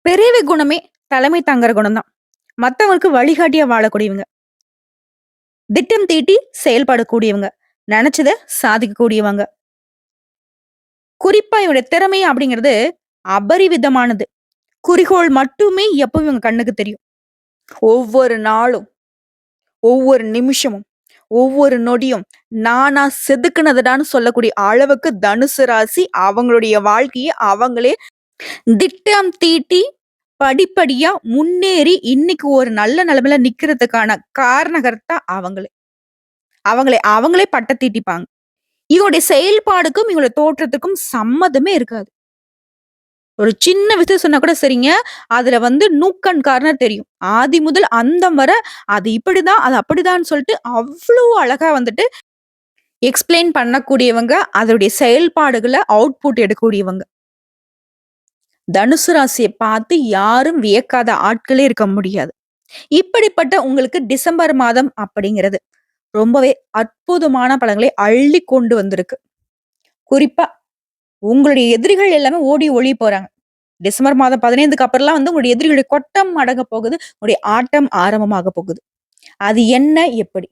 பெரியவை குணமே தலைமை தாங்குற குணம் தான். மத்தவங்களுக்கு வழிகாட்டியா வாழக்கூடியவங்க. திட்டம் தீட்டி செயல்படக்கூடியவங்க. நெனச்சத சாதிக்கக்கூடியவங்க. குறிப்பா இவங்களுடைய திறமை அப்படிங்கிறது அபரிவிதமானது. குறிக்கோள் மட்டுமே எப்பவும் இவங்க கண்ணுக்கு தெரியும். ஒவ்வொரு நாளும், ஒவ்வொரு நிமிஷமும், ஒவ்வொரு நொடியும் நானா செதுக்குனதுடான்னு சொல்லக்கூடிய அளவுக்கு தனுசு ராசி அவங்களுடைய வாழ்க்கைய அவங்களே திட்டம் தீட்டி படிப்படியா முன்னேறி இன்னைக்கு ஒரு நல்ல நிலைமையில நிக்கிறதுக்கான காரணகர்த்தா அவங்களே. அவங்களே பட்ட தீட்டிப்பாங்க. இவங்களுடைய செயல்பாடுக்கும், இவங்களுடைய தோற்றத்துக்கும் சம்மதமே இருக்காது. ஒரு சின்ன விஷயம் சொன்னா கூட சரிங்க. அதுல நூக்கண்காரனா தெரியும். ஆதி முதல் அந்தம் வர அது இப்படிதான், அது அப்படிதான்னு சொல்லிட்டு அவ்ளோ அழகா எக்ஸ்பிளைன் பண்ணக்கூடியவங்க. அதனுடைய செயல்பாடுகள அவுட்புட் எடுக்கக்கூடியவங்க. தனுசு ராசிய பார்த்து யாரும் வியக்காத ஆட்களே இருக்க முடியாது. இப்படிப்பட்ட உங்களுக்கு டிசம்பர் மாதம் அப்படிங்கிறது ரொம்பவே அற்புதமான பலன்களை அள்ளி கொண்டு வந்திருக்கு. குறிப்பா உங்களுடைய எதிரிகள் எல்லாமே ஓடி ஒளிய போறாங்க. டிசம்பர் மாதம் 15க்கு அப்புறம்லாம் உங்களுடைய எதிரிகளுடைய கொட்டம் அடங்க போகுது. உங்களுடைய ஆட்டம் ஆரம்பமாக போகுது. அது என்ன? எப்படி?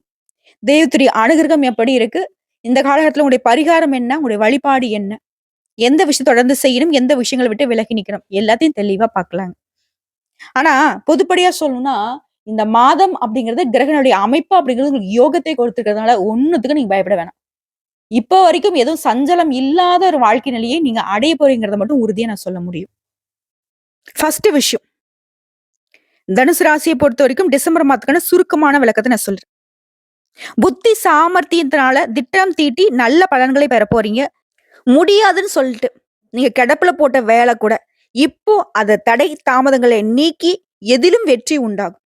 தெய்வத்துடைய அனுகிரகம் எப்படி இருக்கு? இந்த காலகட்டத்துல உங்களுடைய பரிகாரம் என்ன? உங்களுடைய வழிபாடு என்ன? எந்த விஷயம் தொடர்ந்து செய்யணும்? எந்த விஷயங்கள விட்டு விலகி நிக்கணும்? எல்லாத்தையும் தெளிவா பார்க்கலாங்க. ஆனா, பொதுப்படையா சொல்லணும்னா, இந்த மாதம் அப்படிங்கிறது கிரகங்களுடைய அமைப்பு அப்படிங்கிறது உங்களுக்கு யோகத்தை கொடுத்திருக்கிறதுனால ஒண்ணுத்துக்கும் நீங்க பயப்பட வேணாம். இப்போ வரைக்கும் எதுவும் சஞ்சலம் இல்லாத ஒரு வாழ்க்கை நிலையை நீங்க அடைய போறீங்கிறத மட்டும் உறுதியா நான் சொல்ல முடியும். ஃபர்ஸ்ட் விஷயம். தனுசு ராசிய பொறுத்தவரைக்கும் டிசம்பர் மாதத்துக்கான சுருக்கமான விளக்கத்த நான் சொல்றேன். புத்தி சாமர்த்தியத்தினால திட்டம் தீட்டி நல்ல பலன்களை பெற போறீங்க. முடியாதுன்னு சொல்லிட்டு நீங்க கிடப்புல போட்ட வேலை கூட இப்போ அத தடை தாமதங்களை நீக்கி எதிலும் வெற்றி உண்டாகும்.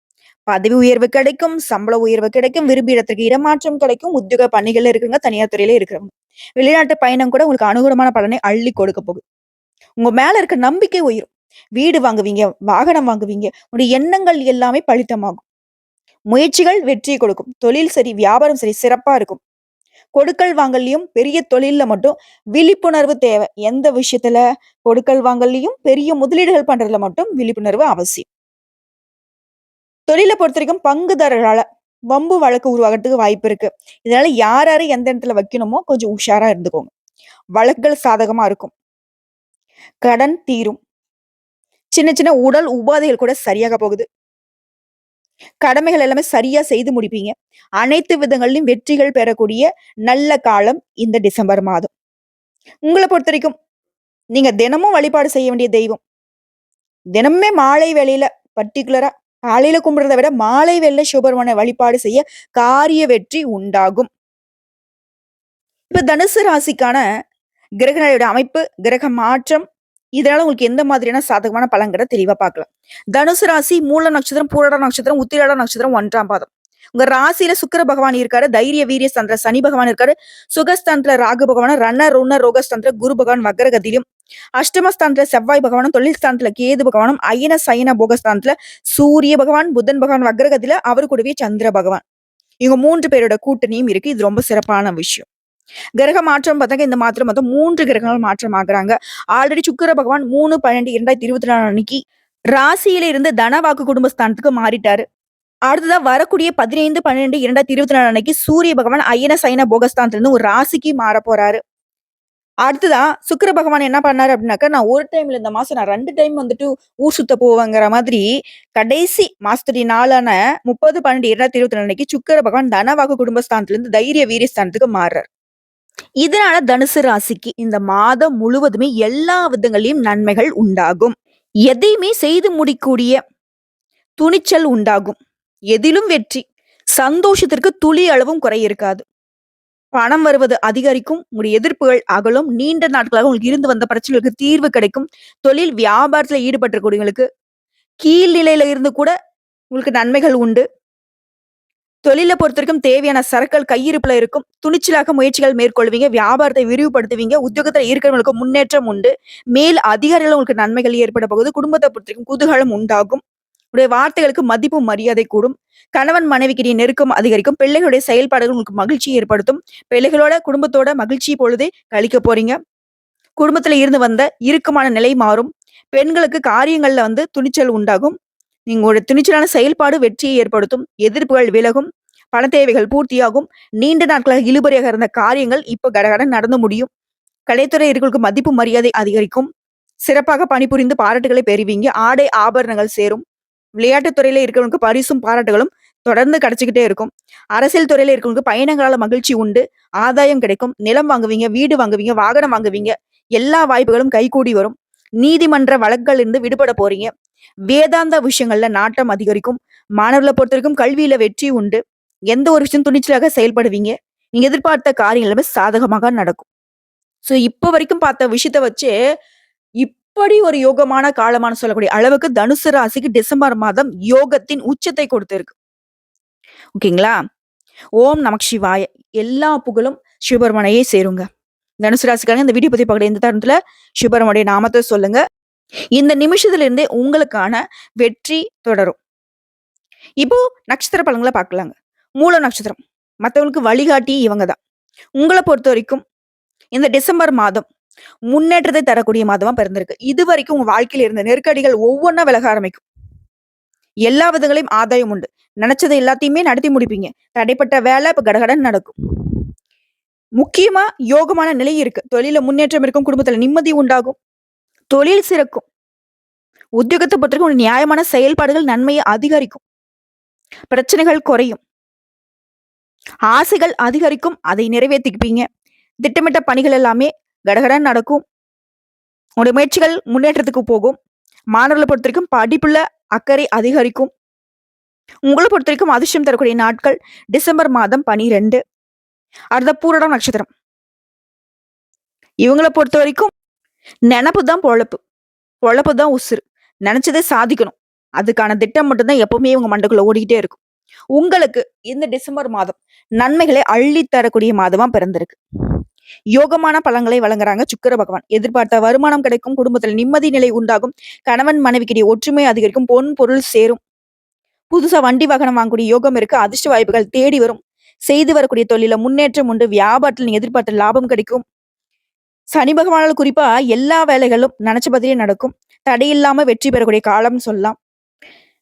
பதவி உயர்வு கிடைக்கும், சம்பள உயர்வு கிடைக்கும், விரும்பிய இடத்துக்கு இடமாற்றம் கிடைக்கும், உத்தியோக பணிகள்ல இருக்குங்க, தனியார் துறையில இருக்கிறவங்க. வெளிநாட்டு பயணம் கூட உங்களுக்கு அனுகூலமான பலனை அள்ளி கொடுக்க போகுது. உங்க மேல இருக்க நம்பிக்கை உயரும். வீடு வாங்குவீங்க, வாகனம் வாங்குவீங்க. உங்களுடைய எண்ணங்கள் எல்லாமே பலிதமாகும். முயற்சிகள் வெற்றி கொடுக்கும். தொழில் சரி, வியாபாரம் சரி சிறப்பா இருக்கும். கொடுக்கல் வாங்கல்லையும் பெரிய தொழில்ல மட்டும் விழிப்புணர்வு தேவை. எந்த விஷயத்துல? கொடுக்கல் வாங்கல்லையும் பெரிய முதலீடுகள் பண்றதுல மட்டும் விழிப்புணர்வு அவசியம். தொழில பொறுத்தவரைக்கும் பங்குதாரர்களால வம்பு வழக்கு உருவாகிறதுக்கு வாய்ப்பு இருக்கு. இதனால யார் யாரை எந்த இடத்துல வைக்கணுமோ கொஞ்சம் உஷாரா இருந்துக்கோங்க. வழக்குகள் சாதகமா இருக்கும். கடன் தீரும். சின்ன சின்ன உடல் உபாதைகள் கூட சரியாக போகுது. கடமைகள் எல்லாமே சரியா செய்து முடிப்பீங்க. அனைத்து விதங்களிலும் வெற்றிகள் பெறக்கூடிய நல்ல காலம் இந்த டிசம்பர் மாதம். உங்கள பொறுத்தவரைக்கும் நீங்க தினமும் வழிபாடு செய்ய வேண்டிய தெய்வம். தினமுமே மாலை வேளையில பர்ட்டிகுலரா காலையில கும்பிடுறத விட மாலை வேளையில சிவபெருமான வழிபாடு செய்ய காரிய வெற்றி உண்டாகும். இப்ப தனுசு ராசிக்கான கிரகங்களுடைய அமைப்பு, கிரக மாற்றம் இதனால உங்களுக்கு எந்த மாதிரியான சாதகமான பலன்கிறத தெளிவா பார்க்கலாம். தனுசு ராசி மூல நட்சத்திரம், பூரட நட்சத்திரம், உத்திராட நட்சத்திரம் 1ஆம் பாதம். உங்க ராசியில சுக்கிர பகவான் இருக்காரு. தைரிய வீரிய ஸ்தானத்துல சனி பகவான் இருக்காரு. சுகஸ்தானத்துல ராகு பகவான், ரண ருண ரோகஸ்தானத்துல குரு பகவான் வக்ரகதியிலும், அஷ்டமஸ்தானத்துல செவ்வாய் பகவானும், தொழில் ஸ்தானத்துல கேது பகவானும், அயன சயன போகஸ்தானத்துல சூரிய பகவான், புதன் பகவான் வக்ரகதியில அவரு கூடவே சந்திர பகவான். இவங்க 3 பேரோட கூட்டணியும் இருக்கு. இது ரொம்ப சிறப்பான விஷயம். கிரக மாற்றம் பார்த்தாங்க இந்த மாத்திரம் மொத்தம் 3 கிரகங்கள் மாற்றம் ஆகுறாங்க. ஆல்ரெடி சுக்கிர பகவான் 3/12/2024 அன்னைக்கு ராசியில இருந்து தனவாக்கு குடும்பஸ்தானத்துக்கு மாறிட்டாரு. அடுத்ததா வரக்கூடிய 15/12/2024 அன்னைக்கு சூரிய பகவான் அயன சயன போகஸ்தானத்துல இருந்து ஒரு ராசிக்கு மாற போறாரு. அடுத்ததா சுக்கிர பகவான் என்ன பண்ணாரு அப்படின்னாக்கா, நான் ஒரு டைம்ல இந்த மாசம் நான் 2 டைம் ஊர் சுத்த போவேங்கிற மாதிரி கடைசி மாசத்துடைய நாளான 30/12/2024 அன்னைக்கு சுக்கிர பகவான் தனவாக்கு குடும்பஸ்தானத்துல இருந்து தைரிய வீரிய ஸ்தானத்துக்கு மாறுறாரு. இதனால தனுசு ராசிக்கு இந்த மாதம் முழுவதுமே எல்லா விதங்களிலும் நன்மைகள் உண்டாகும். எதையுமே செய்து முடிக்கூடிய துணிச்சல் உண்டாகும். எதிலும் வெற்றி. சந்தோஷத்திற்கு துளி அளவும் குறை இருக்காது. பணம் வருவது அதிகரிக்கும். உங்களுடைய எதிர்ப்புகள் அகலும். நீண்ட நாட்களாக உங்களுக்கு இருந்து வந்த பிரச்சனைகளுக்கு தீர்வு கிடைக்கும். தொழில் வியாபாரத்துல ஈடுபட்டிருக்கக்கூடியவங்களுக்கு கீழ் நிலையில இருந்து கூட உங்களுக்கு நன்மைகள் உண்டு. தொழில பொறுத்தவரைக்கும் தேவையான சரக்குகள் கையிருப்புல இருக்கும். துணிச்சலாக முயற்சிகள் மேற்கொள்வீங்க. வியாபாரத்தை விரிவுபடுத்துவீங்க. உத்தியோகத்துல இருக்கிறவங்களுக்கு முன்னேற்றம் உண்டு. மேல் அதிகாரிகள் உங்களுக்கு நன்மைகள் ஏற்பட போகுது. குடும்பத்தை பொறுத்தவரைக்கும் குதூகலம் உண்டாகும். உடைய வார்த்தைகளுக்கு மதிப்பு மரியாதை கூடும். கணவன் மனைவிக்கிடையே நெருக்கம் அதிகரிக்கும். பிள்ளைகளுடைய செயல்பாடுகள் உங்களுக்கு மகிழ்ச்சி ஏற்படுத்தும். பிள்ளைகளோட குடும்பத்தோட மகிழ்ச்சி பொழுதை கழிக்க போறீங்க. குடும்பத்துல இருந்து வந்த இறுக்கமான நிலை மாறும். பெண்களுக்கு காரியங்கள்ல துணிச்சல் உண்டாகும். உங்களுடைய துணிச்சலான செயல்பாடு வெற்றியை ஏற்படுத்தும். எதிர்ப்புகள் விலகும். பண தேவைகள் பூர்த்தியாகும். நீண்ட நாட்களாக இழுபறியாக இருந்த காரியங்கள் இப்ப கடகடன்னு நடந்து முடியும். கலைத்துறை இருக்கிறவங்களுக்கு மதிப்பு மரியாதை அதிகரிக்கும். சிறப்பாக பணிபுரிந்து பாராட்டுகளை பெறுவீங்க. ஆடை ஆபரணங்கள் சேரும். விளையாட்டுத் துறையில இருக்கிறவங்களுக்கு பரிசும் பாராட்டுகளும் தொடர்ந்து கிடைச்சுக்கிட்டே இருக்கும். அரசியல் துறையில இருக்கிறவங்களுக்கு பயணங்களால மகிழ்ச்சி உண்டு. ஆதாயம் கிடைக்கும். நிலம் வாங்குவீங்க, வீடு வாங்குவீங்க, வாகனம் வாங்குவீங்க. எல்லா வாய்ப்புகளும் கைகூடி வரும். நீதிமன்ற வழக்குகள்ல இருந்து விடுபட போறீங்க. வேதாந்த விஷயங்கள்ல நாட்டம் அதிகரிக்கும். மாணவர்களை பொறுத்தவரைக்கும் கல்வியில வெற்றி உண்டு. எந்த ஒரு விஷயம் துணிச்சலாக செயல்படுவீங்க. நீங்க எதிர்பார்த்த காரியங்கள் எல்லாமே சாதகமாக நடக்கும். சோ இப்ப வரைக்கும் பார்த்த விஷயத்த வச்சே, இப்படி ஒரு யோகமான காலமான்னு சொல்லக்கூடிய அளவுக்கு தனுசு ராசிக்கு டிசம்பர் மாதம் யோகத்தின் உச்சத்தை கொடுத்திருக்கு. ஓகேங்களா? ஓம் நமக் சிவாய. எல்லா புகழும் சிவபெருமானையே சேருங்க. தனுசு ராசிக்காரங்க இந்த வீடியோ பத்தி பார்க்குற இந்த தருணத்துல சிவபெருமானுடைய நாமத்தை சொல்லுங்க. இந்த நிமிஷத்துல இருந்தே உங்களுக்கான வெற்றி தொடரும். இப்போ நட்சத்திர பலன்கள பார்க்கலாங்க. மூல நட்சத்திரம். மத்தவங்களுக்கு வழிகாட்டி இவங்க தான். உங்கள பொறுத்தவரைக்கும் இந்த டிசம்பர் மாதம் முன்னேற்றத்தை தரக்கூடிய மாதமா பிறந்திருக்கு. இதுவரைக்கும் உங்க வாழ்க்கையில இருந்த நெருக்கடிகள் ஒவ்வொன்னா விலக ஆரம்பிக்கும். எல்லா விதங்களையும் ஆதாயம் உண்டு. நினைச்சது எல்லாத்தையுமே நடத்தி முடிப்பீங்க. தடைப்பட்ட வேலை இப்ப கடகடன்னு நடக்கும். முக்கியமா யோகமான நிலை இருக்கு. தொழில முன்னேற்றம் இருக்கும். குடும்பத்துல நிம்மதி உண்டாகும். தொழில் சிறக்கும். உத்தியோகத்தை பொறுத்தவரைக்கும் ஒரு நியாயமான செயல்பாடுகள் நன்மையை அதிகரிக்கும். பிரச்சனைகள் குறையும். ஆசைகள் அதிகரிக்கும். அதை நிறைவேத்திக்குப்பீங்க. திட்டமிட்ட பணிகள் எல்லாமே கடகடன்னு நடக்கும். உங்களுடைய முயற்சிகள் முன்னேற்றத்துக்கு போகும். மாணவர்களை பொறுத்தவரைக்கும் படிப்புல அக்கறை அதிகரிக்கும். உங்களை பொறுத்தவரைக்கும் அதிர்ஷ்டம் தரக்கூடிய நாட்கள் டிசம்பர் மாதம் 12. அடுத்த பூரடம் நட்சத்திரம். இவங்களை பொறுத்த வரைக்கும் நினப்பு தான் பொழப்பு. பொழப்பு தான் உசுரு. நினைச்சதை சாதிக்கணும். அதுக்கான திட்டம் மட்டும்தான் எப்பவுமே உங்க மண்டைக்குள்ள ஓடிக்கிட்டே இருக்கும். உங்களுக்கு இந்த டிசம்பர் மாதம் நன்மைகளை அள்ளி தரக்கூடிய மாதமா பிறந்திருக்கு. யோகமான பலன்களை வழங்குறாங்க சுக்கிர பகவான். எதிர்பார்த்த வருமானம் கிடைக்கும். குடும்பத்தில் நிம்மதி நிலை உண்டாகும். கணவன் மனைவிக்கிடையே ஒற்றுமை அதிகரிக்கும். பொன் பொருள் சேரும். புதுசா வண்டி வாகனம் வாங்கக்கூடிய யோகம் இருக்கு. அதிர்ஷ்ட வாய்ப்புகள் தேடி வரும். செய்து வரக்கூடிய தொழில முன்னேற்றம் உண்டு. வியாபாரத்தில் நீங்க எதிர்பார்த்த லாபம் கிடைக்கும். சனி பகவானால குறிப்பா எல்லா வேலைகளும் நினைச்ச மாதிரியே நடக்கும். தடையில்லாம வெற்றி பெறக்கூடிய காலம்னு சொல்லலாம்.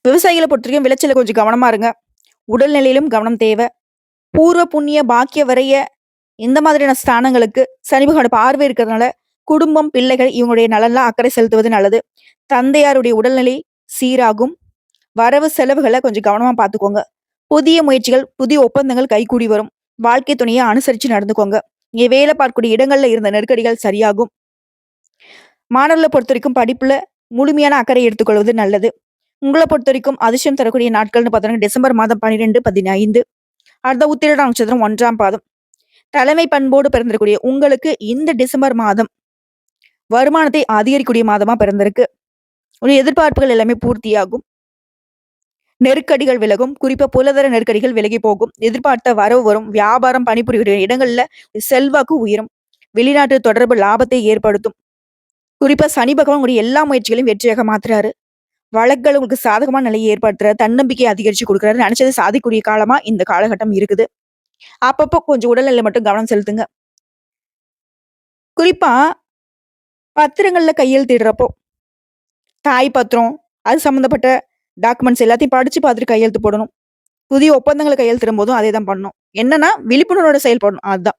விவசாயிகளை பொறுத்தவரைக்கும் விளைச்சல கொஞ்சம் கவனமா இருங்க. உடல்நிலையிலும் கவனம் தேவை. பூர்வ புண்ணிய பாக்கிய வரைய இந்த மாதிரியான ஸ்தானங்களுக்கு சனி பகவான் பார்வை இருக்கிறதுனால குடும்பம், பிள்ளைகள் இவங்களுடைய நலன்லாம் அக்கறை செலுத்துவது நல்லது. தந்தையாருடைய உடல்நிலை சீராகும். வரவு செலவுகளை கொஞ்சம் கவனமா பார்த்துக்கோங்க. புதிய முயற்சிகள், புதிய ஒப்பந்தங்கள் கைகூடி வரும். வாழ்க்கை துணையை அனுசரிச்சு நடந்துக்கோங்க. நீங்க வேலை பார்க்கக்கூடிய இடங்கள்ல இருந்த நெருக்கடிகள் சரியாகும். மாணவர்களை பொறுத்த வரைக்கும் படிப்புல முழுமையான அக்கறை எடுத்துக்கொள்வது நல்லது. உங்களை பொறுத்த வரைக்கும் அதிர்ஷ்டம் தரக்கூடிய நாட்கள்னு பார்த்தோம்னா டிசம்பர் மாதம் 12, 15. அடுத்த உத்திரட நட்சத்திரம் 1ஆம் பாதம். தலைமை பண்போடு பிறந்திருக்கூடிய உங்களுக்கு இந்த டிசம்பர் மாதம் வருமானத்தை அதிகரிக்கக்கூடிய மாதமா பிறந்திருக்கு. ஒரு எதிர்பார்ப்புகள் எல்லாமே பூர்த்தியாகும். நெருக்கடிகள் விலகும். குறிப்பா பொருளாதார நெருக்கடிகள் விலகி போகும். எதிர்பார்த்த வரவு வரும். வியாபாரம் பணிபுரிகிற இடங்கள்ல செல்வாக்கு உயரும். வெளிநாட்டு தொடர்பு லாபத்தை ஏற்படுத்தும். குறிப்பா சனி பகவான் உங்களுடைய எல்லா முயற்சிகளையும் வெற்றியாக மாத்துறாரு. வழக்குகள் உங்களுக்கு சாதகமான நிலையை ஏற்படுத்துறாரு. தன்னம்பிக்கையை அதிகரிச்சு கொடுக்குறாரு. நினைச்சதை சாதிக்கக்கூடிய காலமா இந்த காலகட்டம் இருக்குது. அப்பப்போ கொஞ்சம் உடல்நிலை மட்டும் கவனம் செலுத்துங்க. குறிப்பா பத்திரங்கள்ல கையெழுத்திடுறப்போ தாய் பத்திரம் அது சம்பந்தப்பட்ட டாக்குமெண்ட்ஸ் எல்லாத்தையும் படிச்சு பார்த்துட்டு கையெழுத்து போடணும். புதிய ஒப்பந்தங்களை கையெழுத்திடும் போதும் அதே தான் பண்ணணும். என்னன்னா விழிப்புணர்வோட செயல்படணும். அதுதான்.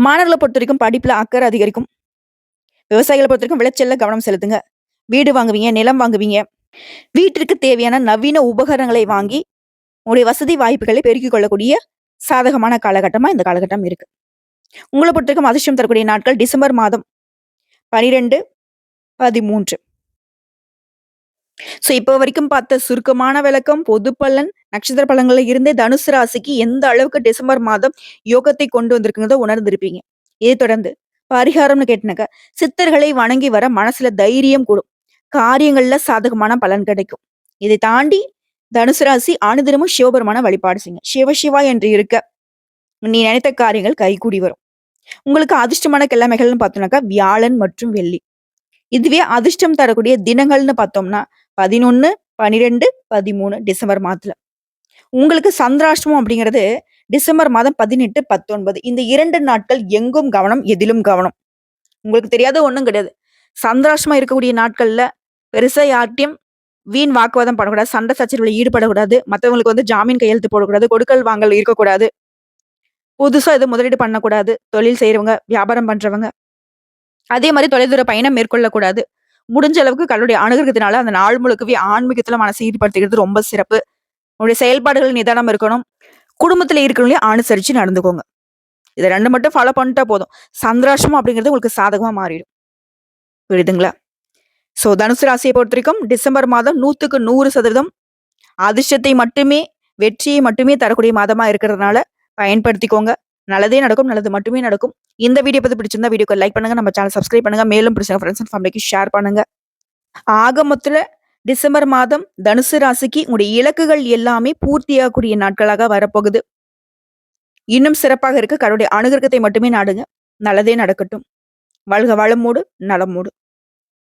மாணவர்களை பொறுத்த வரைக்கும் படிப்புல அக்கறை அதிகரிக்கும். விவசாயிகளை பொறுத்த வரைக்கும் விளைச்சல்ல கவனம் செலுத்துங்க. வீடு வாங்குவீங்க, நிலம் வாங்குவீங்க. வீட்டிற்கு தேவையான நவீன உபகரணங்களை வாங்கி உங்களுடைய வசதி வாய்ப்புகளை பெருக்கிக் கொள்ளக்கூடிய சாதகமான காலகட்டமா இந்த காலகட்டம் இருக்கு. உங்களை பொறுத்த வரைக்கும் அதிர்ஷ்டம் தரக்கூடிய நாட்கள் டிசம்பர் மாதம் 12, 13. சோ இப்போ வரைக்கும் பார்த்த சுருக்கமான விளக்கம், பொது பலன், நட்சத்திர பலன்கள்ல இருந்தே தனுசு ராசிக்கு எந்த அளவுக்கு டிசம்பர் மாதம் யோகத்தை கொண்டு வந்திருக்குங்கிறத உணர்ந்திருப்பீங்க. இதை தொடர்ந்து பரிகாரம்னு கேட்டினாக்க சித்தர்களை வணங்கி வர மனசுல தைரியம் கூடும். காரியங்கள்ல சாதகமான பலன் கிடைக்கும். இதை தாண்டி தனுசு ராசி அனுதினமும் சிவபெருமான வழிபாடு செய்யுங்க. சிவசிவா என்று இருக்க நீ நினைத்த காரியங்கள் கைகூடி வரும். உங்களுக்கு அதிர்ஷ்டமான கிழமைகள்னு பார்த்தோம்னாக்கா வியாழன் மற்றும் வெள்ளி. இதுவே அதிர்ஷ்டம் தரக்கூடிய தினங்கள்னு பார்த்தோம்னா 11, 12, 13 டிசம்பர் மாதத்துல. உங்களுக்கு சந்திராஷ்டமம் அப்படிங்கிறது டிசம்பர் மாதம் 18, 19. இந்த 2 நாட்கள் எங்கும் கவனம், எதிலும் கவனம். உங்களுக்கு தெரியாத ஒண்ணும் கிடையாது. சந்திராஷ்டமம் இருக்கக்கூடிய நாட்கள்ல பெருசா யார்ட்டயும் வீண் வாக்குவாதம் பண்ணக்கூடாது. சண்டை சச்சரவுல ஈடுபடக்கூடாது. மத்தவங்களுக்கு வந்து ஜாமீன் கையெழுத்து போடக்கூடாது. கொடுக்கல் வாங்கல் இருக்கக்கூடாது. புதுசா எதுவும் முதலீடு பண்ணக்கூடாது. தொழில் செய்றவங்க, வியாபாரம் பண்றவங்க. அதே மாரி தொலைதூர பயணம் மேற்கொள்ளக்கூடாது. முடிஞ்ச அளவுக்கு கடவுளுடைய அனுகிரகத்தினால அந்த நாள் முழுக்கவே ஆன்மீகத்துல மனச ஈடுபடுத்திக்கிறது ரொம்ப சிறப்பு. உங்களுடைய செயல்பாடுகள் நிதானம் இருக்கணும். குடும்பத்துல இருக்கிறவங்களையும் அனுசரிச்சு நடந்துக்கோங்க. இத 2 மட்டும் ஃபாலோ பண்ணிட்டா போதும். சந்திராஷ்டமம் அப்படிங்கிறது உங்களுக்கு சாதகமா மாறிடும். புரியுதுங்களா? தனுசு ராசியை பொறுத்தவரைக்கும் டிசம்பர் மாதம் 100க்கு 100% அதிர்ஷ்டத்தை மட்டுமே, வெற்றியை மட்டுமே தரக்கூடிய மாதமா இருக்கிறதுனால பயன்படுத்திக்கோங்க. நல்லதே நடக்கும். நல்லது மட்டுமே நடக்கும். இந்த வீடியோ பத்தி பிடிச்சிருந்தா வீடியோக்கு லைக் பண்ணுங்க. நம்ம சேனல் சப்ஸ்கிரைப் பண்ணுங்க. மேலும் பிடிச்ச ஃப்ரெண்ட்ஸ் அண்ட் ஃபேமிலிக்கு ஷேர் பண்ணுங்க. ஆக மொத்தத்துல டிசம்பர் மாதம் தனுசு ராசிக்கு உங்களுடைய இலக்குகள் எல்லாமே பூர்த்தியாகக்கூடிய நாட்களாக வரப்போகுது. இன்னும் சிறப்பாக இருக்க கடவுளுடைய அனுகிரகத்தை மட்டுமே நாடுங்க. நல்லதே நடக்கட்டும். வாழ்க வளமோடு, நலமோடு.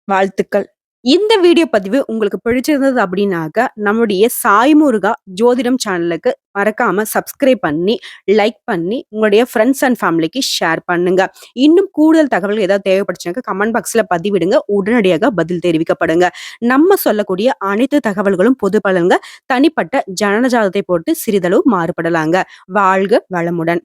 வாழ்த்துக்கள். இந்த வீடியோ பதிவு உங்களுக்கு பிடிச்சிருந்தது அப்படின்னாக்க நம்முடைய சாய் முருகா ஜோதிடம் சேனலுக்கு மறக்காம சப்ஸ்கிரைப் பண்ணி லைக் பண்ணி உங்களுடைய ஃப்ரெண்ட்ஸ் அண்ட் ஃபேமிலிக்கு ஷேர் பண்ணுங்க. இன்னும் கூடுதல் தகவல்கள் ஏதாவது தேவைப்படுச்சுனாக்க கமெண்ட் பாக்ஸ்ல பதிவிடுங்க. உடனடியாக பதில் தெரிவிக்கப்படுங்க. நம்ம சொல்லக்கூடிய அனைத்து தகவல்களும் பொது பலன்க. தனிப்பட்ட ஜனனஜாதத்தை போட்டு சிறிதளவு மாறுபடலாங்க. வாழ்க வளமுடன்.